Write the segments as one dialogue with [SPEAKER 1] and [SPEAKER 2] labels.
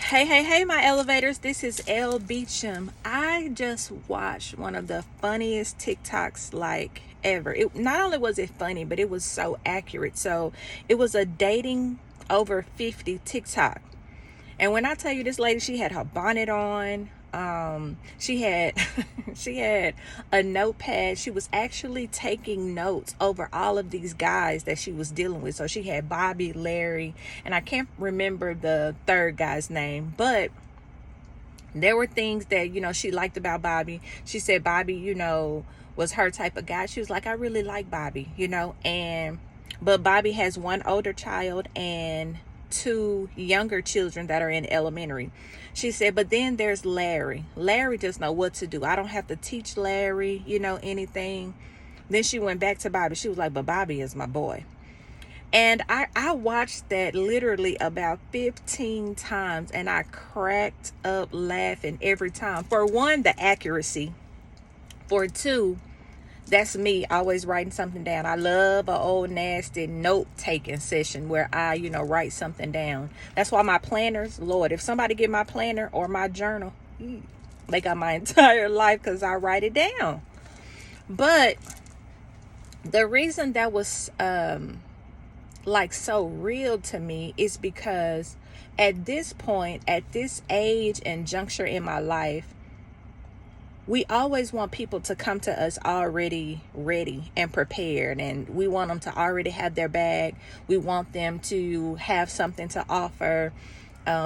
[SPEAKER 1] Hey, my elevators. This is Elle Beecham. I just watched one of the funniest TikToks like ever. It not only was it funny, but it was so accurate. So it was a dating over 50 TikTok. And when I tell you this lady, she had her bonnet on. She had she had a notepad. She was actually taking notes over all of these guys that she was dealing with. So she had Bobby, Larry, and I can't remember the third guy's name, but there were things that she liked about Bobby. She said Bobby was her type of guy. She was like, I really like Bobby, and but Bobby has one older child and two younger children that are in elementary. She said, but then there's Larry. Larry just know what to do. I don't have to teach Larry anything. Then she went back to Bobby. She was like, but Bobby is my boy. And I watched that literally about 15 times, and I cracked up laughing every time. For one, the accuracy. For two, that's me always writing something down. I love an old nasty note-taking session where I, write something down. That's why my planners, Lord, if somebody get my planner or my journal, they got my entire life because I write it down. But the reason that was like so real to me is because at this point, at this age and juncture in my life, we always want people to come to us already ready and prepared, and we want them to already have their bag. We want them to have something to offer,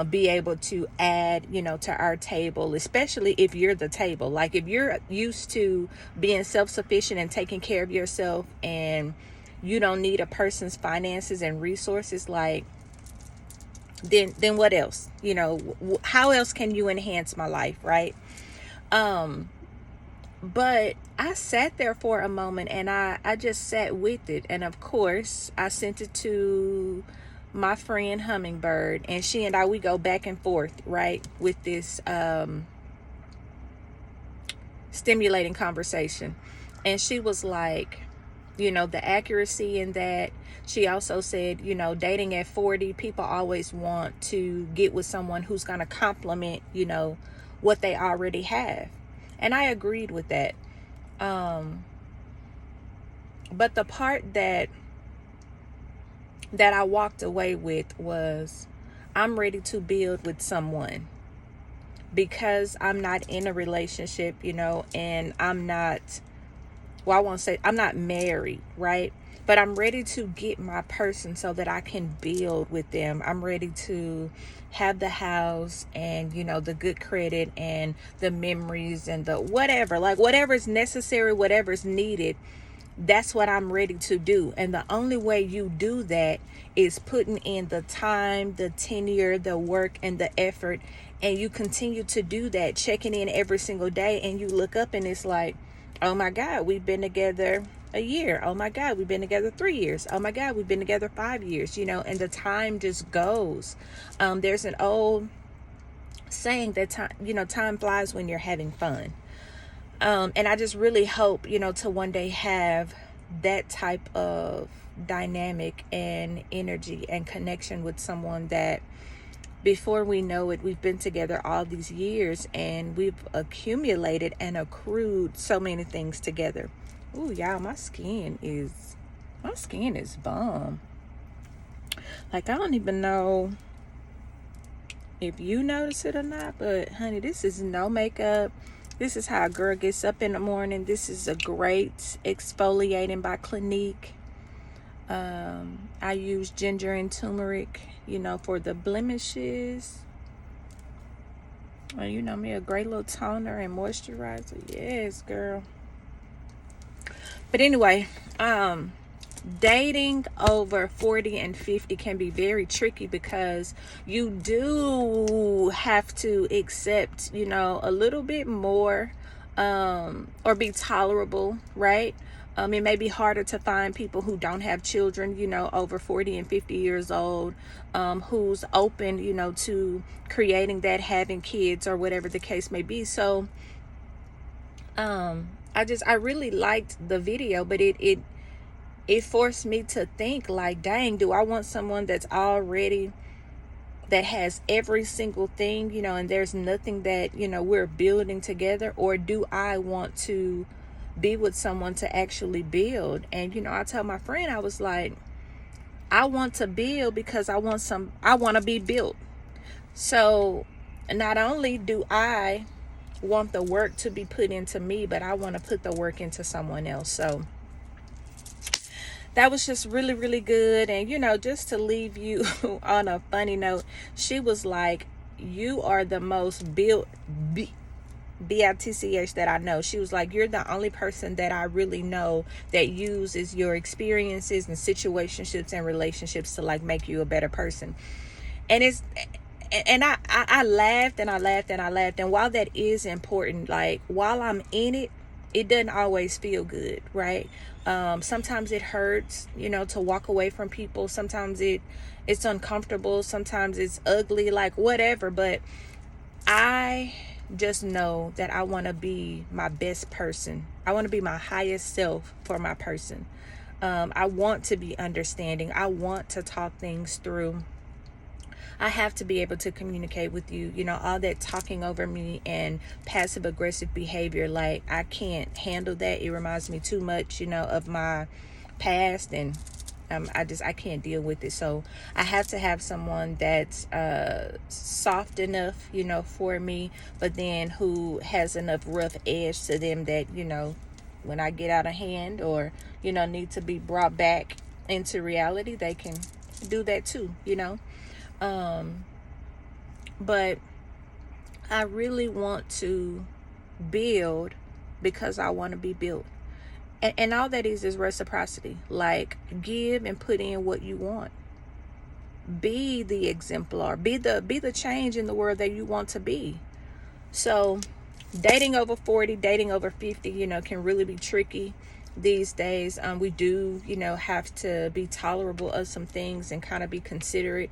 [SPEAKER 1] be able to add, to our table, especially if you're the table. Like if you're used to being self-sufficient and taking care of yourself, and you don't need a person's finances and resources, like then what else? How else can you enhance my life, right? But I sat there for a moment, and I just sat with it. And of course, I sent it to my friend Hummingbird, and she and I, we go back and forth, right, with this stimulating conversation. And she was like, the accuracy in that. She also said, dating at 40, people always want to get with someone who's going to complement, what they already have. And I agreed with that. But the part that I walked away with was, I'm ready to build with someone because I'm not in a relationship, and I'm not, I won't say I'm not married, right? But I'm ready to get my person so that I can build with them. I'm ready to have the house and, the good credit and the memories and the whatever, like whatever's necessary, whatever's needed. That's what I'm ready to do. And the only way you do that is putting in the time, the tenure, the work, and the effort. And you continue to do that, checking in every single day. And you look up and it's like, oh my God, we've been together a year. Oh my God, we've been together 3 years. Oh my God, we've been together 5 years, and the time just goes. There's an old saying that time flies when you're having fun. And I just really hope, to one day have that type of dynamic and energy and connection with someone that before we know it, we've been together all these years and we've accumulated and accrued so many things together. Ooh, y'all, my skin is bomb. Like, I don't even know if you notice it or not, but honey, this is no makeup. This is how a girl gets up in the morning. This is a great exfoliating by Clinique. I use ginger and turmeric, for the blemishes. Well, me, a great little toner and moisturizer. Yes, girl. But anyway, dating over 40 and 50 can be very tricky because you do have to accept, a little bit more, or be tolerable, right? It may be harder to find people who don't have children, over 40 and 50 years old, who's open, to creating that, having kids, or whatever the case may be. So, I really liked the video, but it forced me to think like, dang, do I want someone that's already that has every single thing, you know, and there's nothing that, you know, we're building together? Or do I want to be with someone to actually build? And, you know, I tell my friend, I was like, I want to build because I want to be built. So not only do I want the work to be put into me, but I want to put the work into someone else. So that was just really, really good. And, you know, just to leave you on a funny note, she was like, you are the most built BITCH that I know. She was like, you're the only person that I really know that uses your experiences and situationships and relationships to like make you a better person. And I laughed and I laughed and I laughed. And while that is important, like while I'm in it, it doesn't always feel good, right? Sometimes it hurts, you know, to walk away from people. Sometimes it's uncomfortable. Sometimes it's ugly, like whatever. But I just know that I want to be my best person. I want to be my highest self for my person. I want to be understanding. I want to talk things through. I have to be able to communicate with you. You know, all that talking over me and passive aggressive behavior, like I can't handle that. It reminds me too much, you know, of my past, and I can't deal with it. So I have to have someone that's soft enough, you know, for me, but then who has enough rough edge to them that, you know, when I get out of hand or, you know, need to be brought back into reality, they can do that too, you know. But I really want to build because I want to be built. And all that is reciprocity. Like, give and put in what you want. Be the exemplar. Be the change in the world that you want to be. So dating over 40, dating over 50, you know, can really be tricky these days. We do, you know, have to be tolerable of some things and kind of be considerate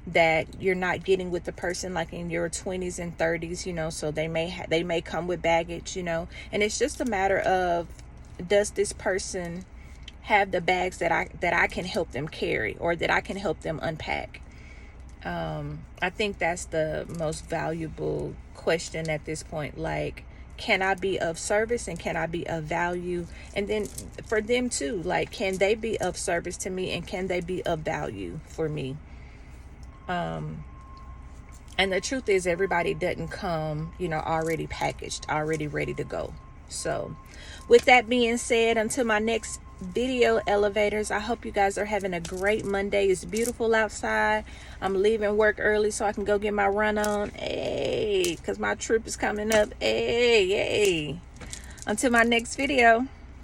[SPEAKER 1] that you're not getting with the person like in your 20s and 30s, you know, so they may come with baggage, you know, and it's just a matter of, does this person have the bags that I can help them carry, or that I can help them unpack? I think that's the most valuable question at this point. Like, can I be of service and can I be of value? And then for them too, like, can they be of service to me and can they be of value for me? And the truth is, everybody doesn't come, you know, already packaged, already ready to go. So with that being said, until my next video, elevators, I hope you guys are having a great Monday. It's beautiful outside. I'm leaving work early so I can go get my run on. Hey, because my trip is coming up. Hey. Until my next video.